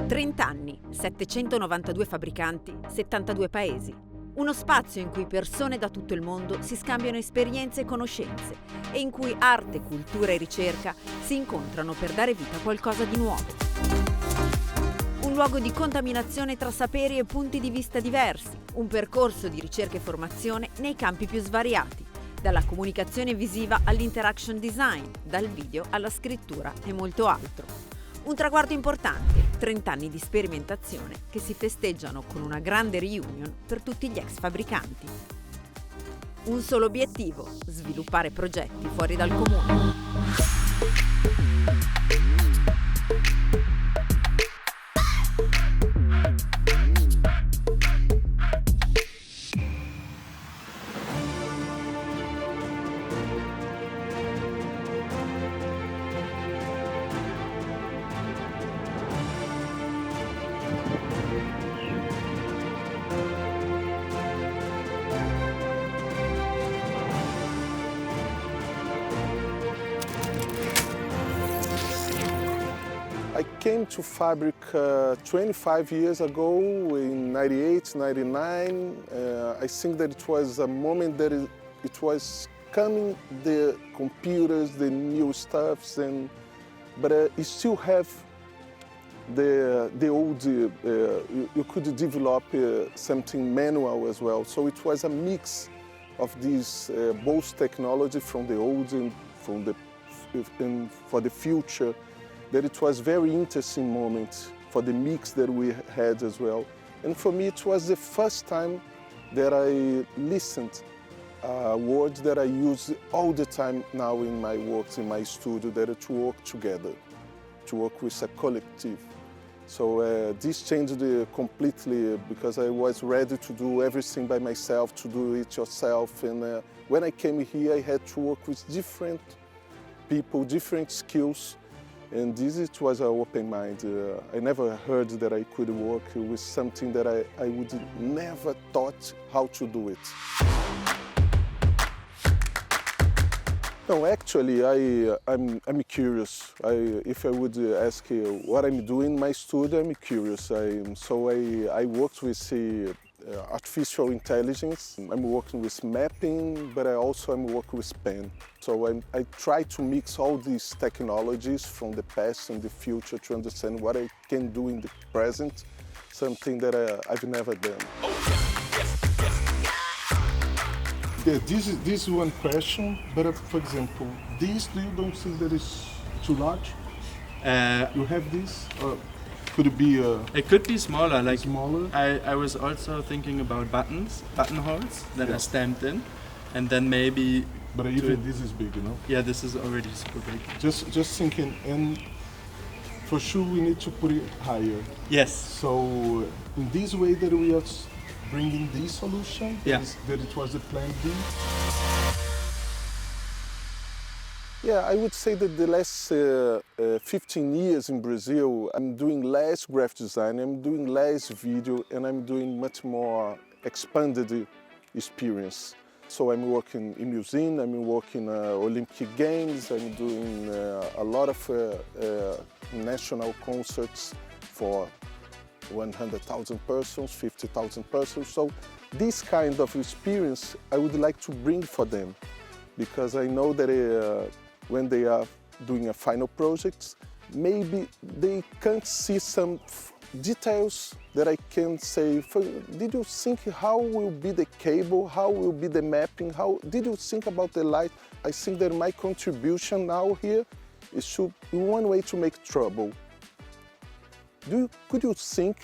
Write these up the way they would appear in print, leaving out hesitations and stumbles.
30 anni, 792 fabbricanti, 72 paesi. Uno spazio in cui persone da tutto il mondo si scambiano esperienze e conoscenze e in cui arte, cultura e ricerca si incontrano per dare vita a qualcosa di nuovo. Un luogo di contaminazione tra saperi e punti di vista diversi, un percorso di ricerca e formazione nei campi più svariati, dalla comunicazione visiva all'interaction design, dal video alla scrittura e molto altro. Un traguardo importante, 30 anni di sperimentazione che si festeggiano con una grande reunion per tutti gli ex fabbricanti. Un solo obiettivo, sviluppare progetti fuori dal comune. I came to Fabrica 25 years ago, in 98, 99. I think that it was a moment that it was coming, the computers, the new stuffs, but you still have the old, you could develop something manual as well. So it was a mix of these both technology from the old and for the future. That it was very interesting moment for the mix that we had as well. And for me, it was the first time that I listened words that I use all the time now in my works, in my studio, that to work together, to work with a collective. So this changed completely because I was ready to do everything by myself, to do it yourself. And when I came here, I had to work with different people, different skills. And it was an open mind. I never heard that I could work with something that I would never thought how to do it. No, actually, I'm curious. If I would ask what I'm doing in my studio, I'm curious. So I worked with artificial intelligence. I'm working with mapping, but I'm working with pen. So I try to mix all these technologies from the past and the future to understand what I can do in the present, something that I've never done. Yeah, this is one question, but for example, this, you don't think that is too large? You have this? Could it be it could be smaller. Like smaller? I was also thinking about buttonholes that are stamped in, and then maybe. But even this is big, you know? Yeah, this is already super big. Just thinking, and for sure we need to put it higher. Yes. So in this way that we are bringing this solution, yeah. That it was the plan B. Yeah, I would say that the last 15 years in Brazil, I'm doing less graphic design, I'm doing less video, and I'm doing much more expanded experience. So I'm working in museum, I'm working Olympic Games, I'm doing a lot of national concerts for 100,000 persons, 50,000 persons. So this kind of experience I would like to bring for them, because I know that when they are doing a final project, maybe they can't see some details that I can say, did you think how will be the cable, how will be the mapping, how did you think about the light? I think that my contribution now here is to, in one way, to make trouble. Could you think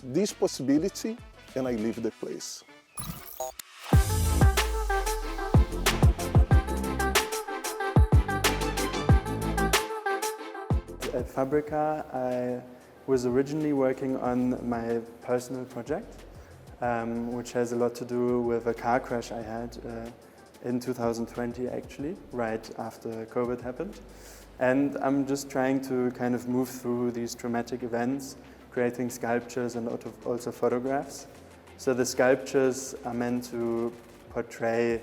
this possibility? And I leave the place. At Fabrica, I was originally working on my personal project, which has a lot to do with a car crash I had in 2020 actually, right after COVID happened. And I'm just trying to kind of move through these traumatic events, creating sculptures and also photographs. So the sculptures are meant to portray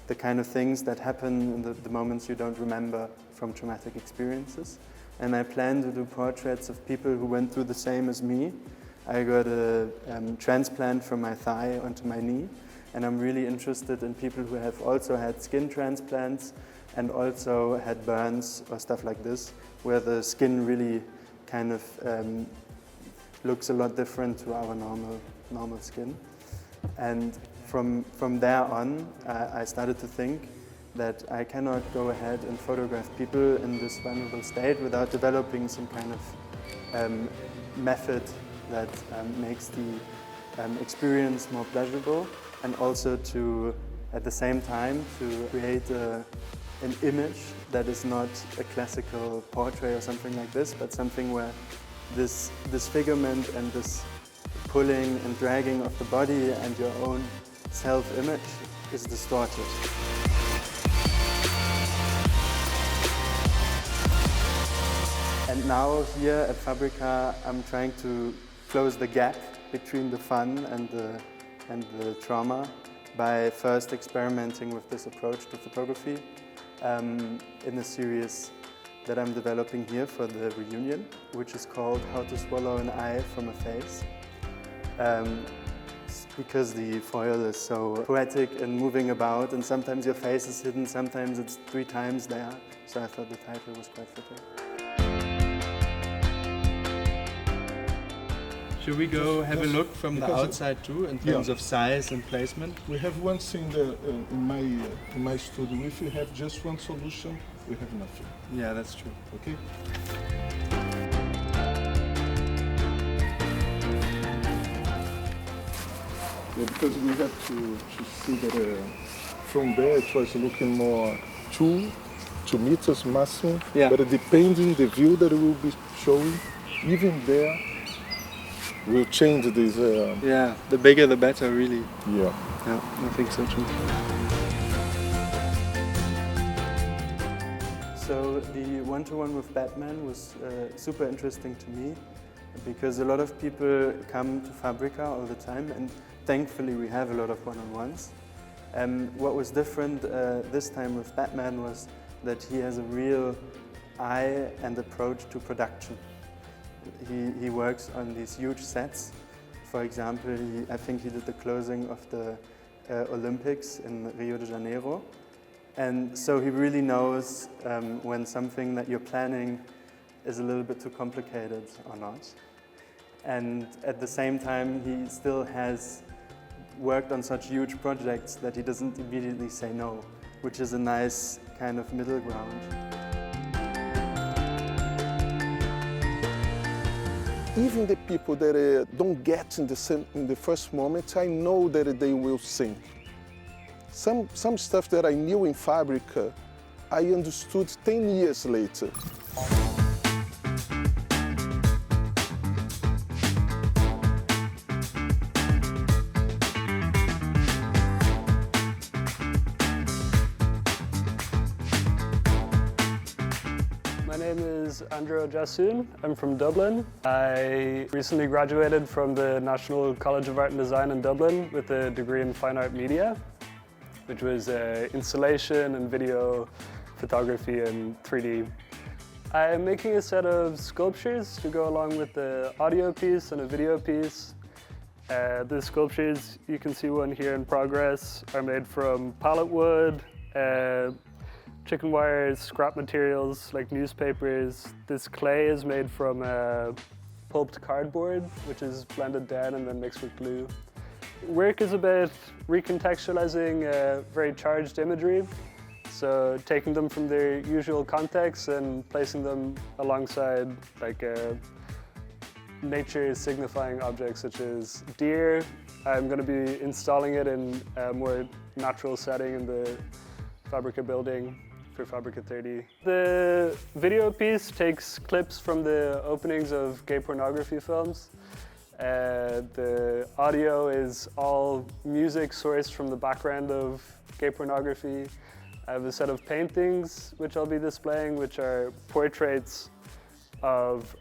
the kind of things that happen in the moments you don't remember from traumatic experiences. and I plan to do portraits of people who went through the same as me. I got a transplant from my thigh onto my knee, and I'm really interested in people who have also had skin transplants and also had burns or stuff like this, where the skin really kind of looks a lot different to our normal skin. And from there on, I started to think that I cannot go ahead and photograph people in this vulnerable state without developing some kind of method that makes the experience more pleasurable, and also to, at the same time, to create an image that is not a classical portrait or something like this, but something where this disfigurement and this pulling and dragging of the body and your own self-image is distorted. And now here at Fabrica, I'm trying to close the gap between the fun and the trauma by first experimenting with this approach to photography in a series that I'm developing here for the reunion, which is called How to Swallow an Eye from a Face. Because the foil is so poetic and moving about, and sometimes your face is hidden, sometimes it's 3 times there, so I thought the title was quite fitting. Should we go have a look from the outside too, in terms of size and placement? We have one thing in my studio. If you have just one solution, we have nothing. Yeah, that's true. Okay. Yeah, because we have to see that from there it was looking more 2 meters maximum. Yeah. But depending the view that we will be showing, even there, we'll change this. Yeah, the bigger the better, really. Yeah. Yeah, I think so too. So the one-to-one with Batman was super interesting to me, because a lot of people come to Fabrica all the time, and thankfully we have a lot of one-on-ones. What was different this time with Batman was that he has a real eye and approach to production. He works on these huge sets. For example, I think he did the closing of the Olympics in Rio de Janeiro. And so he really knows when something that you're planning is a little bit too complicated or not. And at the same time, he still has worked on such huge projects that he doesn't immediately say no, which is a nice kind of middle ground. Even the people that don't get in the first moment, I know that they will sing. Some stuff that I knew in Fabrica, I understood 10 years later. My name is Andrew Jasoon. I'm from Dublin. I recently graduated from the National College of Art and Design in Dublin with a degree in Fine Art Media, which was installation and video photography and 3D. I'm making a set of sculptures to go along with the audio piece and a video piece. The sculptures, you can see one here in progress, are made from pallet wood, chicken wires, scrap materials like newspapers. This clay is made from pulped cardboard, which is blended down and then mixed with glue. Work is about recontextualizing very charged imagery, so taking them from their usual context and placing them alongside like nature signifying objects such as deer. I'm going to be installing it in a more natural setting in the Fabrica building for Fabrica 30. The video piece takes clips from the openings of gay pornography films. The audio is all music sourced from the background of gay pornography. I have a set of paintings which I'll be displaying, which are portraits of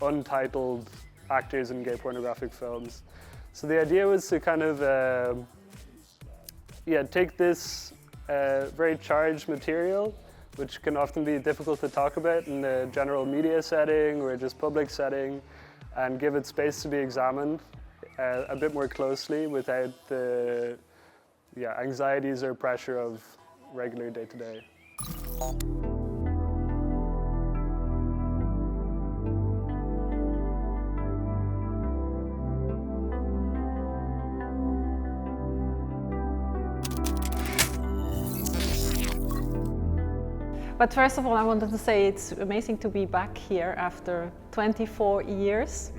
untitled actors in gay pornographic films. So the idea was to kind of take this very charged material which can often be difficult to talk about in a general media setting or just public setting, and give it space to be examined a bit more closely without the anxieties or pressure of regular day-to-day. But first of all, I wanted to say it's amazing to be back here after 24 years.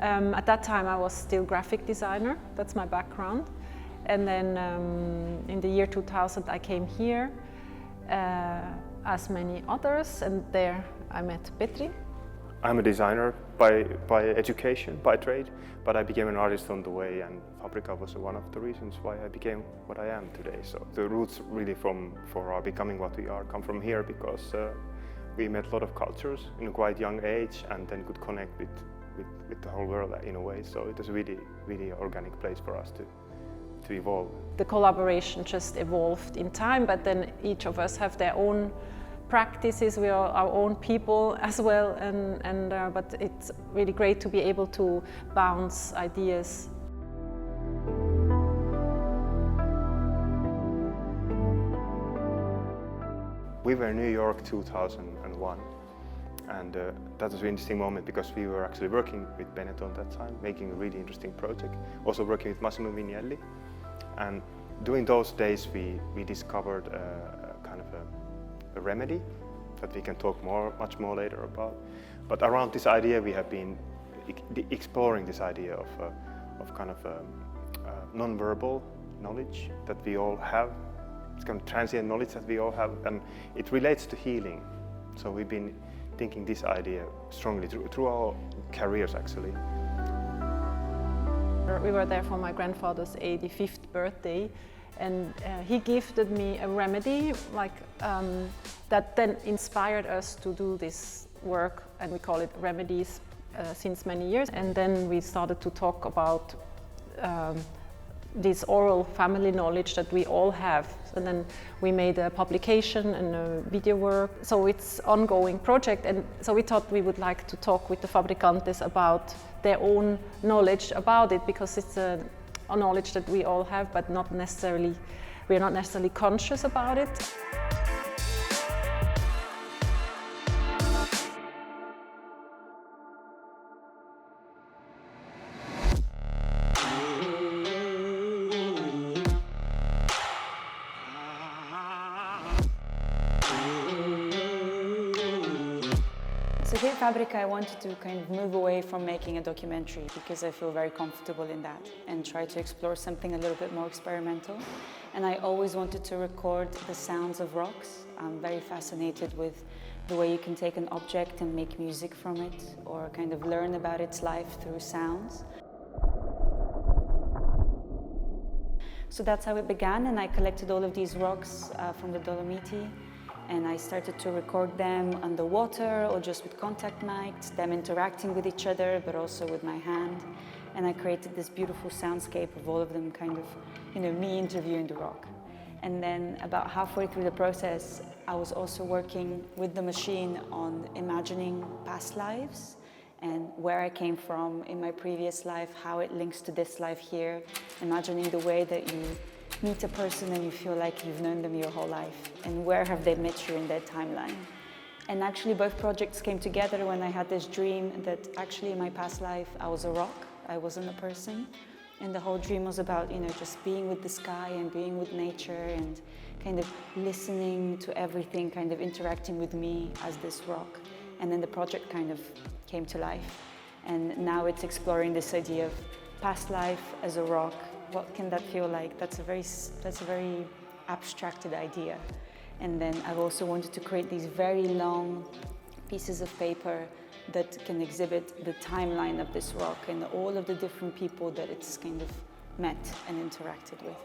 At that time, I was still graphic designer. That's my background. And then in the year 2000, I came here, as many others, and there I met Petri. I'm a designer by education, by trade, but I became an artist on the way, and Fabrica was one of the reasons why I became what I am today. So the roots really for our becoming what we are come from here, because we met a lot of cultures in a quite young age and then could connect with the whole world in a way. So it was a really, really organic place for us to evolve. The collaboration just evolved in time, but then each of us have their own practices. We are our own people as well, but it's really great to be able to bounce ideas. We were in New York 2001, and that was an interesting moment because we were actually working with Benetton at that time, making a really interesting project, also working with Massimo Vignelli. And during those days we discovered kind of a remedy that we can talk much more later about. But around this idea we have been exploring this idea of kind of non-verbal knowledge that we all have. It's kind of transient knowledge that we all have, and it relates to healing. So we've been thinking this idea strongly through our careers actually. We were there for my grandfather's 85th birthday, and he gifted me a remedy that then inspired us to do this work, and we call it remedies since many years. And then we started to talk about this oral family knowledge that we all have. And then we made a publication and a video work. So it's an ongoing project, and so we thought we would like to talk with the fabricantes about their own knowledge about it, because it's a knowledge that we all have, but we're not necessarily conscious about it. So here at Fabrica, I wanted to kind of move away from making a documentary because I feel very comfortable in that, and try to explore something a little bit more experimental. And I always wanted to record the sounds of rocks. I'm very fascinated with the way you can take an object and make music from it, or kind of learn about its life through sounds. So that's how it began, and I collected all of these rocks from the Dolomiti. And I started to record them underwater or just with contact mics, them interacting with each other, but also with my hand. And I created this beautiful soundscape of all of them kind of, me interviewing the rock. And then about halfway through the process, I was also working with the machine on imagining past lives and where I came from in my previous life, how it links to this life here, imagining the way that you meet a person and you feel like you've known them your whole life, and where have they met you in their timeline. And actually both projects came together when I had this dream that actually in my past life I was a rock, I wasn't a person, and the whole dream was about just being with the sky and being with nature and kind of listening to everything, kind of interacting with me as this rock. And then the project kind of came to life, and now it's exploring this idea of past life as a rock. What can that feel like? That's a very abstracted idea. And then I've also wanted to create these very long pieces of paper that can exhibit the timeline of this rock and all of the different people that it's kind of met and interacted with.